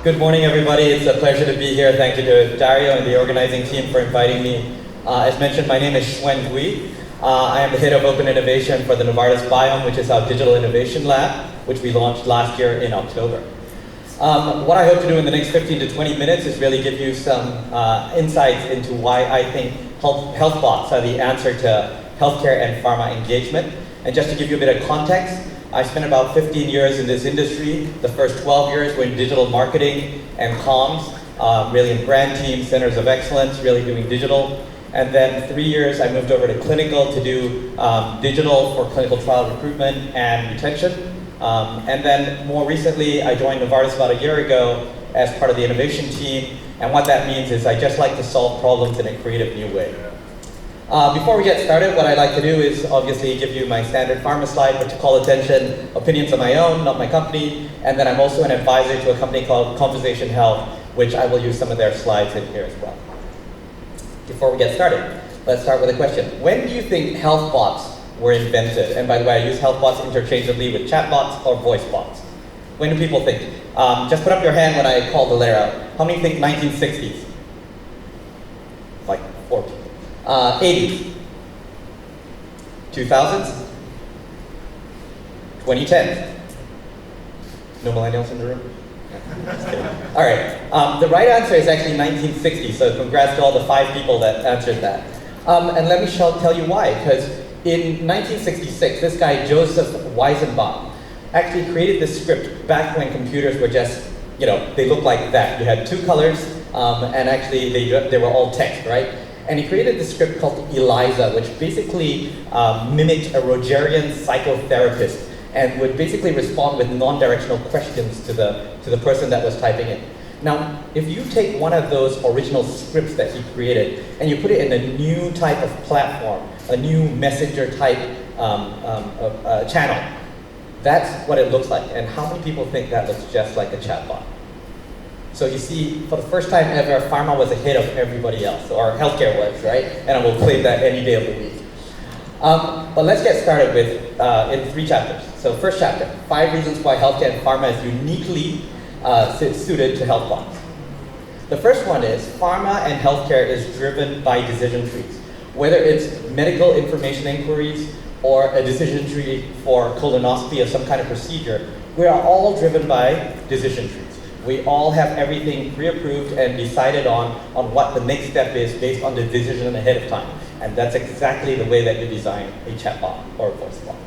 Good morning, everybody. It's a pleasure to be here. Thank you to Dario and the organizing team for inviting me. As mentioned, my name is Shwen Gwee. I am the head of open innovation for the Novartis Biome, which is our digital innovation lab, which we launched last year in October. What I hope to do in the next 15 to 20 minutes is really give you some insights into why I think Healthbots are the answer to healthcare and pharma engagement. And just to give you a bit of context, I spent about 15 years in this industry. The first 12 years were in digital marketing and comms, really in brand teams, centers of excellence, really doing digital. And then 3 years I moved over to clinical to do digital for clinical trial recruitment and retention. And then more recently, I joined Novartis about a year ago as part of the innovation team. And what that means is I just like to solve problems in a creative new way. Before we get started, what I'd like to do is obviously give you my standard pharma slide, but to call attention, opinions of my own, not my company. And then I'm also an advisor to a company called Conversation Health, which I will use some of their slides in here as well. Before we get started, let's start with a question. When do you think health bots were invented? And by the way, I use health bots interchangeably with chatbots or voice bots. When do people think? Just put up your hand when I call the letter out. How many think 1960s? Like 4 people. 80s, 2000s, 2010s. No millennials in the room? Just kidding. All right, the right answer is actually 1960, so congrats to all the 5 people that answered that. And let me tell you why, because in 1966, this guy, Joseph Weizenbaum, actually created this script back when computers were just, they looked like that. You had 2 colors, and actually they were all text, right? And he created this script called ELIZA, which basically mimicked a Rogerian psychotherapist and would basically respond with non-directional questions to the person that was typing it. Now, if you take one of those original scripts that he created and you put it in a new type of platform, a new messenger type channel, that's what it looks like. And how many people think that looks just like a chatbot? So you see, for the first time ever, pharma was ahead of everybody else, or healthcare was, right? And I will claim that any day of the week. But let's get started with, in 3 chapters. So first chapter, 5 reasons why healthcare and pharma is uniquely suited to health bots. The first one is, pharma and healthcare is driven by decision trees. Whether it's medical information inquiries or a decision tree for colonoscopy or some kind of procedure, we are all driven by decision trees. We all have everything pre-approved and decided on what the next step is based on the decision ahead of time. And that's exactly the way that you design a chatbot or a voice bot.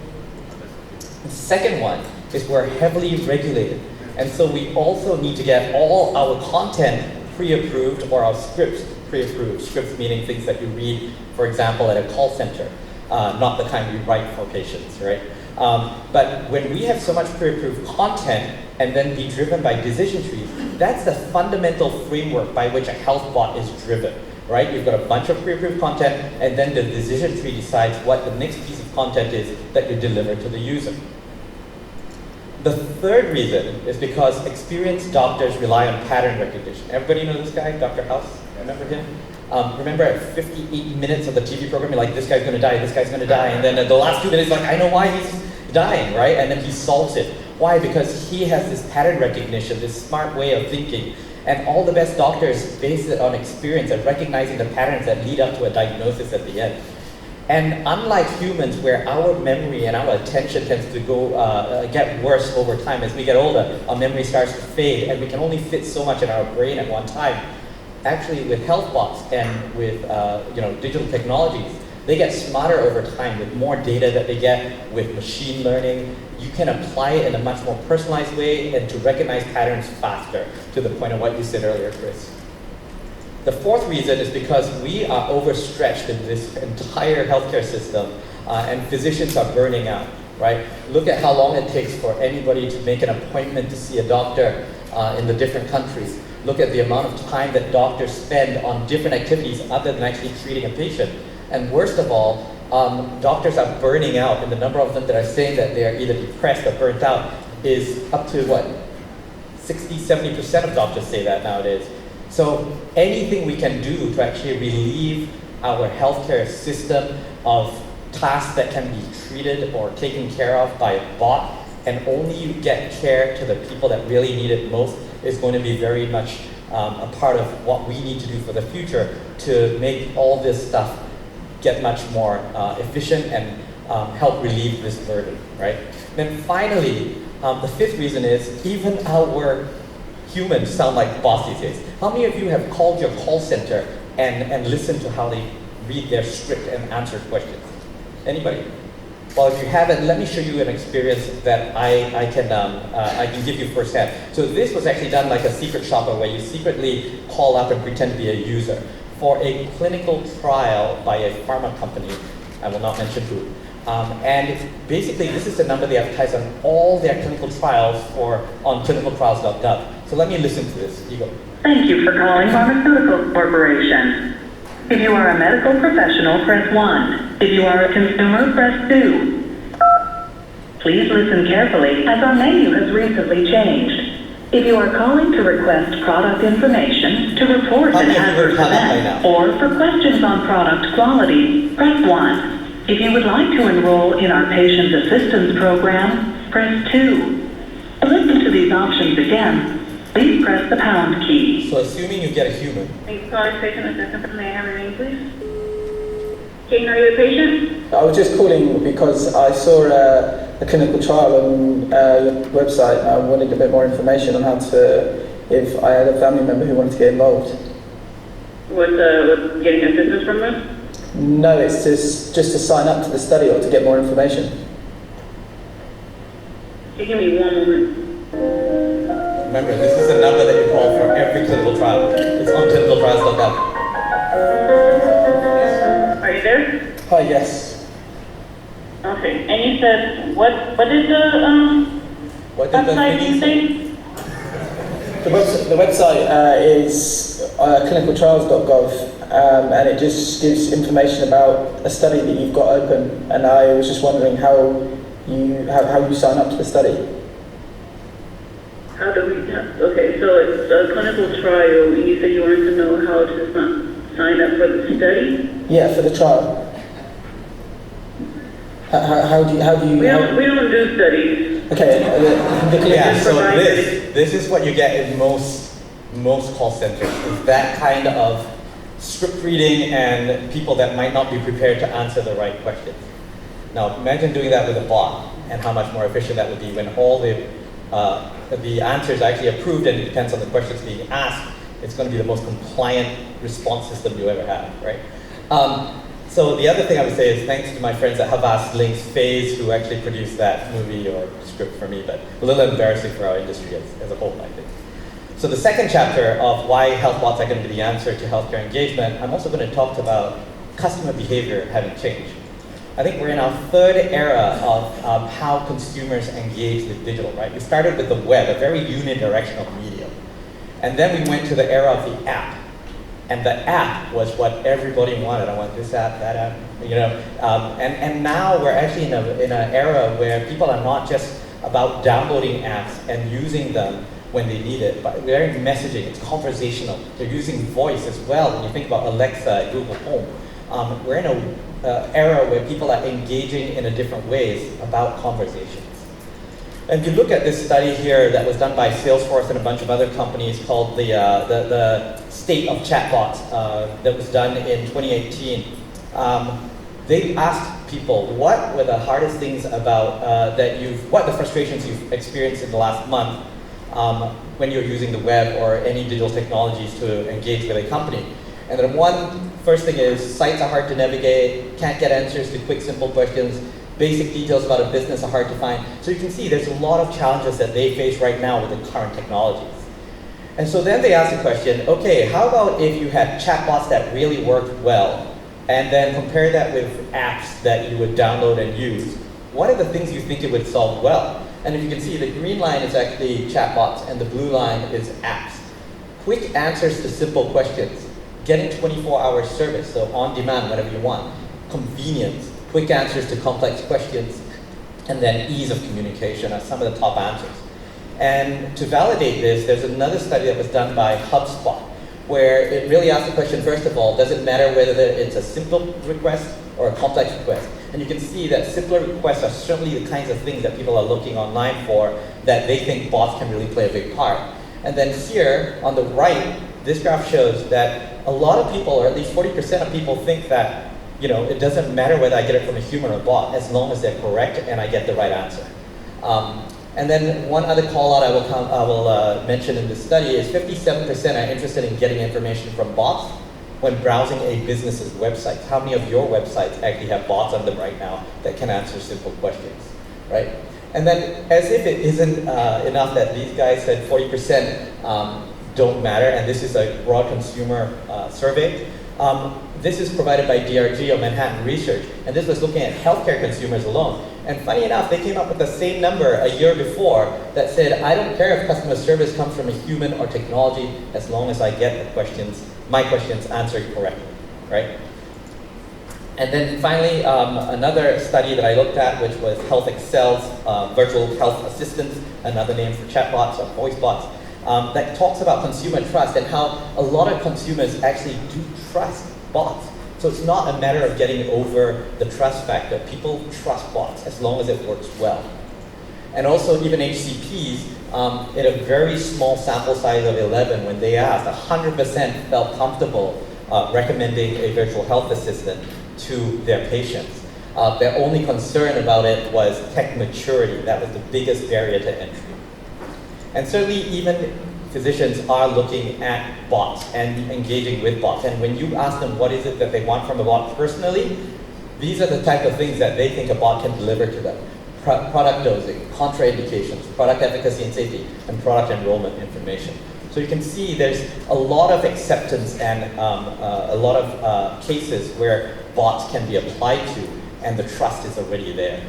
The second one is we're heavily regulated. And so we also need to get all our content pre-approved or our scripts pre-approved. Scripts meaning things that you read, for example, at a call center, not the kind we write for patients, right? But when we have so much pre-approved content and then be driven by decision trees, that's the fundamental framework by which a health bot is driven, right? You've got a bunch of pre-approved content and then the decision tree decides what the next piece of content is that you deliver to the user. The third reason is because experienced doctors rely on pattern recognition. Everybody know this guy, Dr. House? Remember him? Remember at 58 minutes of the TV program, you're like, this guy's gonna die, this guy's gonna die. And then at the last 2 minutes, like, I know why he's dying, right? And then he solves it. Why? Because he has this pattern recognition, this smart way of thinking. And all the best doctors base it on experience and recognizing the patterns that lead up to a diagnosis at the end. And unlike humans, where our memory and our attention tends to get worse over time as we get older, our memory starts to fade, and we can only fit so much in our brain at one time. Actually, with health bots and with digital technologies, they get smarter over time with more data that they get with machine learning. You can apply it in a much more personalized way and to recognize patterns faster, to the point of what you said earlier, Chris. The fourth reason is because we are overstretched in this entire healthcare system and physicians are burning out, right? Look at how long it takes for anybody to make an appointment to see a doctor in the different countries. Look at the amount of time that doctors spend on different activities other than actually treating a patient. And worst of all, doctors are burning out, and the number of them that are saying that they are either depressed or burnt out is up to what? 60, 70% of doctors say that nowadays. So anything we can do to actually relieve our healthcare system of tasks that can be treated or taken care of by a bot and only get care to the people that really need it most is going to be very much a part of what we need to do for the future to make all this stuff get much more efficient and help relieve this burden, right? Then finally, the fifth reason is even our humans sound like bots these days. How many of you have called your call center and listened to how they read their script and answer questions? Anybody? Well, if you haven't, let me show you an experience that I can give you firsthand. So this was actually done like a secret shopper where you secretly call up and pretend to be a user for a clinical trial by a pharma company. I will not mention who. And basically, this is the number they advertise on all their clinical trials on clinicaltrials.gov. So let me listen to this. You go. Thank you for calling Pharmaceutical Corporation. If you are a medical professional, press 1. If you are a consumer, press 2. Please listen carefully as our menu has recently changed. If you are calling to request product information, to report an adverse event, or for questions on product quality, press 1. If you would like to enroll in our patient assistance program, press 2. To listen to these options again, please press the pound key. So assuming you get a human. Thanks for calling patient assistance. May I have your name, please? Kane, are you a patient? I was just calling because I saw a clinical trial on your website. I wanted a bit more information on how to, if I had a family member who wanted to get involved. With getting assistance from us? No, it's just to sign up to the study or to get more information. Can you give me one moment? Remember, this is the number that you call for every clinical trial. It's on clinicaltrials.gov. Are you there? Hi, yes. Okay. And you said what is the website you say? The website is clinicaltrials.gov, and it just gives information about a study that you've got open. And I was just wondering how you sign up to the study. How do we? Okay, so it's a clinical trial. You said you wanted to know how to sign up for the study. Yeah, for the trial. How do you? We don't do studies. Okay. Yeah. So this is what you get in most call centers. Is that kind of script reading and people that might not be prepared to answer the right questions. Now imagine doing that with a bot and how much more efficient that would be when all the answers are actually approved and it depends on the questions being asked. It's going to be the most compliant response system you ever have, right? So the other thing I would say is thanks to my friends at Havas Links Phase who actually produced that movie or script for me, but a little embarrassing for our industry as a whole, I think. So the second chapter of why Healthbots are going to be the answer to healthcare engagement, I'm also going to talk about customer behavior having changed. I think we're in our third era of how consumers engage with digital, right? We started with the web, a very unidirectional medium. And then we went to the era of the app. And the app was what everybody wanted. I want this app, that app, you know. And now we're actually in an era where people are not just about downloading apps and using them when they need it, but they're messaging, it's conversational. They're using voice as well. When you think about Alexa and Google Home, we're in an era where people are engaging in a different ways about conversations. And if you look at this study here that was done by Salesforce and a bunch of other companies called the State of Chatbots that was done in 2018, they asked people what were the hardest things about what the frustrations you've experienced in the last month when you're using the web or any digital technologies to engage with a company. And then first thing is sites are hard to navigate, can't get answers to quick, simple questions, basic details about a business are hard to find. So you can see there's a lot of challenges that they face right now with the current technologies. And so then they asked the question, okay, how about if you had chatbots that really worked well, and then compare that with apps that you would download and use? What are the things you think it would solve well? And if you can see, the green line is actually chatbots, and the blue line is apps. Quick answers to simple questions. Getting 24-hour service, so on demand, whenever you want. Convenience, quick answers to complex questions, and then ease of communication are some of the top answers. And to validate this, there's another study that was done by HubSpot, where it really asked the question, first of all, does it matter whether it's a simple request or a complex request? And you can see that simpler requests are certainly the kinds of things that people are looking online for that they think bots can really play a big part. And then here on the right, this graph shows that a lot of people, or at least 40% of people, think that it doesn't matter whether I get it from a human or a bot, as long as they're correct and I get the right answer. And then one other call out I will mention in this study is 57% are interested in getting information from bots when browsing a business's website. How many of your websites actually have bots on them right now that can answer simple questions, right? And then as if it isn't enough that these guys said 40% don't matter, and this is a broad consumer survey. This is provided by DRG or Manhattan Research, and this was looking at healthcare consumers alone. And funny enough, they came up with the same number a year before that said, I don't care if customer service comes from a human or technology, as long as I get my questions answered correctly, right? And then finally, another study that I looked at, which was Health Excel's virtual health assistants, another name for chatbots or voice bots, that talks about consumer trust and how a lot of consumers actually do trust bots. So it's not a matter of getting over the trust factor. People trust bots as long as it works well. And also even HCPs, in a very small sample size of 11, when they asked, 100% felt comfortable recommending a virtual health assistant to their patients. Their only concern about it was tech maturity. That was the biggest barrier to entry. And certainly even physicians are looking at bots and engaging with bots. And when you ask them what is it that they want from a bot personally, these are the type of things that they think a bot can deliver to them. Product dosing, contraindications, product efficacy and safety, and product enrollment information. So you can see there's a lot of acceptance and a lot of cases where bots can be applied to, and the trust is already there.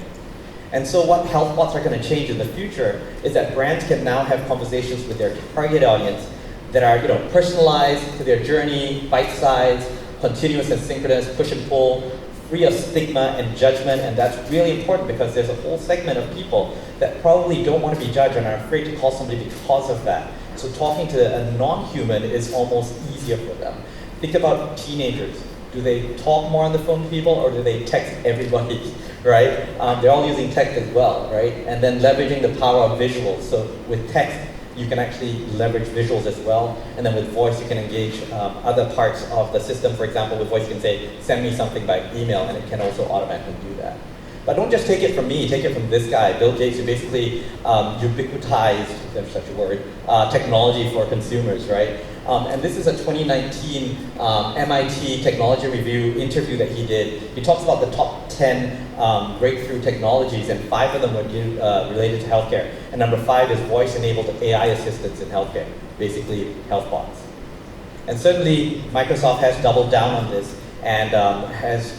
And so what health bots are going to change in the future is that brands can now have conversations with their target audience that are personalized to their journey, bite-sized, continuous and synchronous, push and pull, free of stigma and judgment. And that's really important because there's a whole segment of people that probably don't want to be judged and are afraid to call somebody because of that. So talking to a non-human is almost easier for them. Think about teenagers. Do they talk more on the phone to people, or do they text everybody, right? They're all using text as well, right? And then leveraging the power of visuals. So with text, you can actually leverage visuals as well. And then with voice, you can engage other parts of the system. For example, with voice, you can say, send me something by email, and it can also automatically do that. But don't just take it from me, take it from this guy, Bill Gates, who basically ubiquitized, if there's such a word, technology for consumers, right? And this is a 2019 MIT Technology Review interview that he did. He talks about the top 10 breakthrough technologies, and 5 of them were related to healthcare. And number 5 is voice-enabled AI assistants in healthcare, basically health bots. And certainly, Microsoft has doubled down on this and has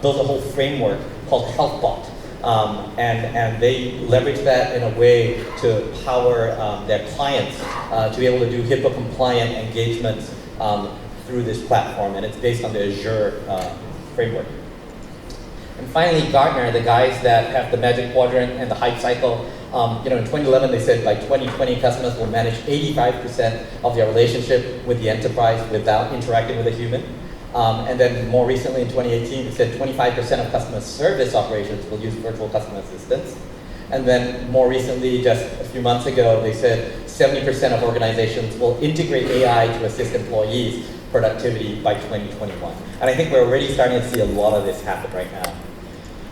built a whole framework called Healthbot. And they leverage that in a way to power their clients to be able to do HIPAA-compliant engagements through this platform, and it's based on the Azure framework. And finally, Gartner, the guys that have the Magic Quadrant and the hype cycle, in 2011 they said by 2020 customers will manage 85% of their relationship with the enterprise without interacting with a human. And then more recently in 2018, they said 25% of customer service operations will use virtual customer assistants. And then more recently, just a few months ago, they said 70% of organizations will integrate AI to assist employees' productivity by 2021. And I think we're already starting to see a lot of this happen right now.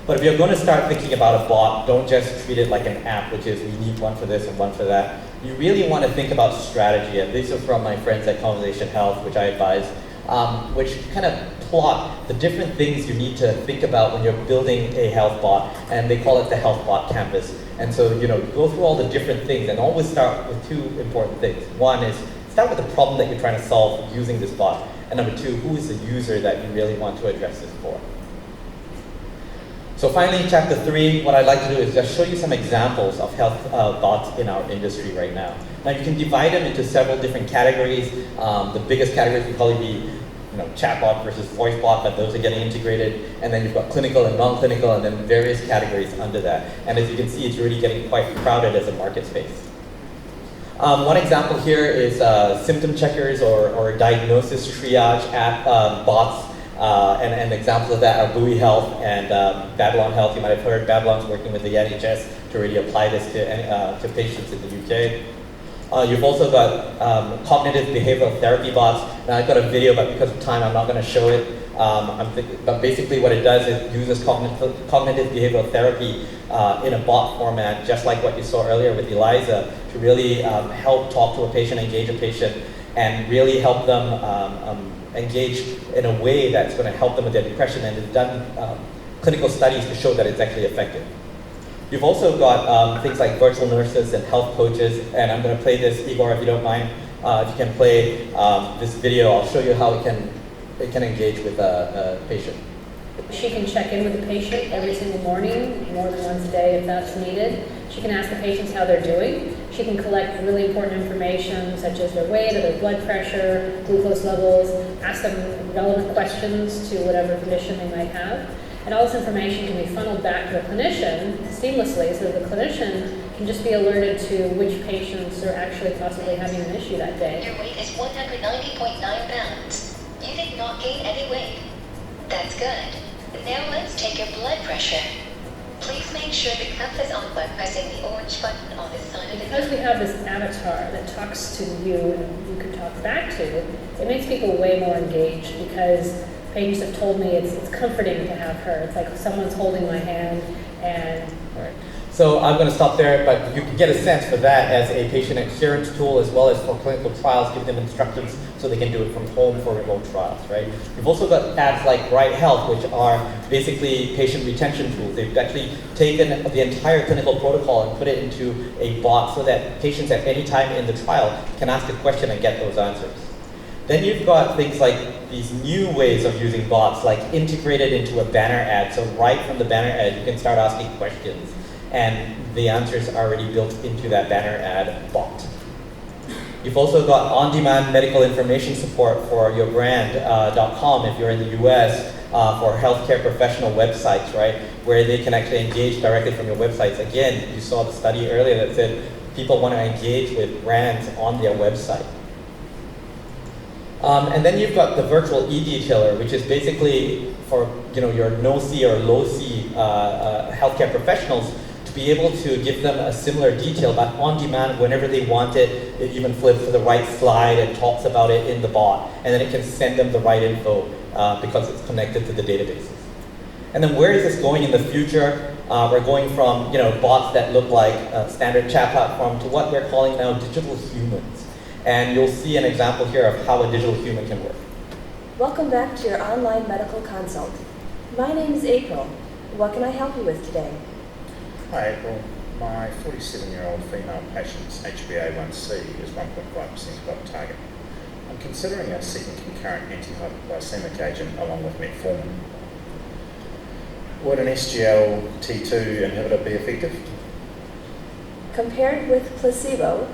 But if you're going to start thinking about a bot, don't just treat it like an app, which is we need one for this and one for that. You really want to think about strategy. And these are from my friends at Conversation Health, which I advise, which kind of plot the different things you need to think about when you're building a health bot, and they call it the health bot canvas. And so, go through all the different things and always start with 2 important things. One is start with the problem that you're trying to solve using this bot. And number 2, who is the user that you really want to address this for? So finally, chapter 3, what I'd like to do is just show you some examples of health bots in our industry right now. Now you can divide them into several different categories. The biggest categories would probably be chatbot versus voice bot, but those are getting integrated. And then you've got clinical and non-clinical, and then various categories under that. And as you can see, it's really getting quite crowded as a market space. One example here is symptom checkers or diagnosis triage app bots. And examples of that are Buoy Health and Babylon Health. You might have heard Babylon's working with the NHS to really apply this to patients in the UK. You've also got cognitive behavioral therapy bots. Now I've got a video, but because of time, I'm not going to show it. But basically what it does is uses cognitive behavioral therapy in a bot format, just like what you saw earlier with Eliza, to really help talk to a patient, engage a patient, and really help them engage in a way that's going to help them with their depression, and it's done clinical studies to show that it's actually effective. You've also got things like virtual nurses and health coaches, and I'm going to play this, Igor, if you don't mind. If you can play this video, I'll show you how it can engage with a patient. She can check in with the patient every single morning, more than once a day if that's needed. She can ask the patients how they're doing. She can collect really important information such as their weight or their blood pressure, glucose levels, ask them relevant questions to whatever condition they might have. And all this information can be funneled back to the clinician seamlessly so that the clinician can just be alerted to which patients are actually possibly having an issue that day. Your weight is 190.9 pounds. You did not gain any weight. That's good. Now let's take your blood pressure. Please make sure the cuff is on by pressing the orange button on the side of the Because cuff. we have this avatar that talks to you and you can talk back to, it makes people way more engaged because patients have told me it's comforting to have her. It's like someone's holding my hand and... All right. So I'm going to stop there, but you can get a sense for that as a patient adherence tool as well as for clinical trials, give them instructions so they can do it from home for remote trials, right? You've also got apps like Bright Health, which are basically patient retention tools. They've actually taken the entire clinical protocol and put it into a bot so that patients at any time in the trial can ask a question and get those answers. Then you've got things like these new ways of using bots, like integrated into a banner ad. So right from the banner ad, you can start asking questions, and the answers are already built into that banner ad bot. You've also got on-demand medical information support for your brand.com if you're in the US, for healthcare professional websites, right, where they can actually engage directly from your websites. Again, you saw the study earlier that said people want to engage with brands on their website. And then you've got the virtual e-detailer, which is basically for your no-see or low-see healthcare professionals to be able to give them a similar detail, but on demand whenever they want it. It even flips to the right slide and talks about it in the bot, and then it can send them the right info because it's connected to the databases. And then where is this going in the future? We're going from bots that look like a standard chat platform to what we're calling now digital humans. And you'll see an example here of how a digital human can work. Welcome back to your online medical consult. My name is April. What can I help you with today? Hi April, my 47-year-old female patient's HbA1c is 1.5% above target. I'm considering a second concurrent antihypoglycemic agent along with metformin. Would an SGLT2 inhibitor be effective? Compared with placebo,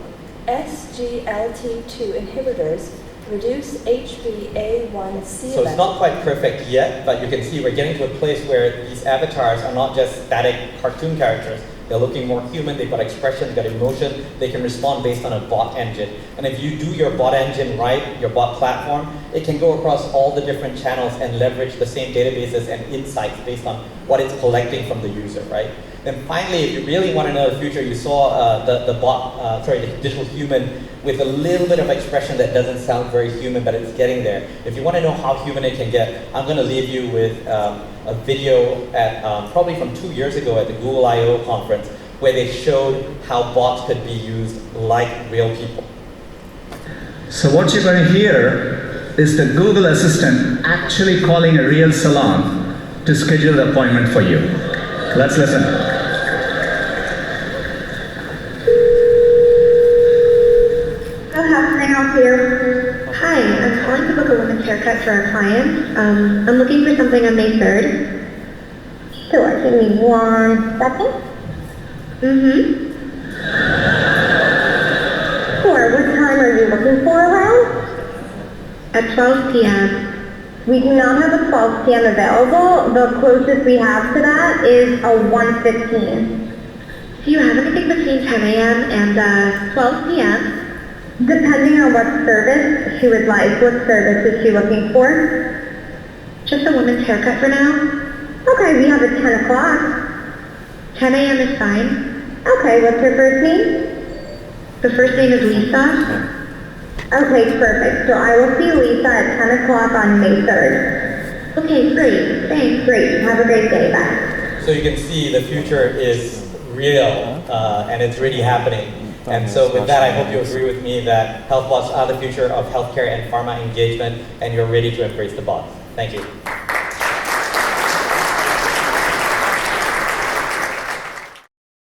SGLT2 inhibitors reduce HbA1c So it's not quite perfect yet, but you can see we're getting to a place where these avatars are not just static cartoon characters. They're looking more human, they've got expression, they've got emotion, they can respond based on a bot engine. And if you do your bot engine right, your bot platform, it can go across all the different channels and leverage the same databases and insights based on what it's collecting from the user, right? Then finally, if you really want to know the future, you saw the digital human with a little bit of expression that doesn't sound very human, but it's getting there. If you want to know how human it can get, I'm going to leave you with a video at probably from 2 years ago at the Google I/O conference, where they showed how bots could be used like real people. So what you're going to hear is the Google Assistant actually calling a real salon to schedule the appointment for you. Let's listen. How can I help you? Hi, I'm calling to book a women's haircut for a client. I'm looking for something on May 3rd. Sure, give me 1 second. Sure, what time are you looking for around? At 12 p.m. We do not have a 12 p.m. available. The closest we have to that is a 1:15. Do you have anything between 10 a.m. and 12 p.m.? Depending on what service she would like, what service is she looking for? Just a woman's haircut for now? Okay, we have at 10 o'clock. 10 a.m. is fine. Okay, what's her first name? The first name is Lisa? Okay, perfect. So I will see Lisa at 10 o'clock on May 3rd. Okay, great. Thanks, great. Have a great day. Bye. So you can see the future is real, and it's really happening. And so with that, I hope you agree with me that Healthbots are the future of healthcare and pharma engagement, and you're ready to embrace the bots. Thank you.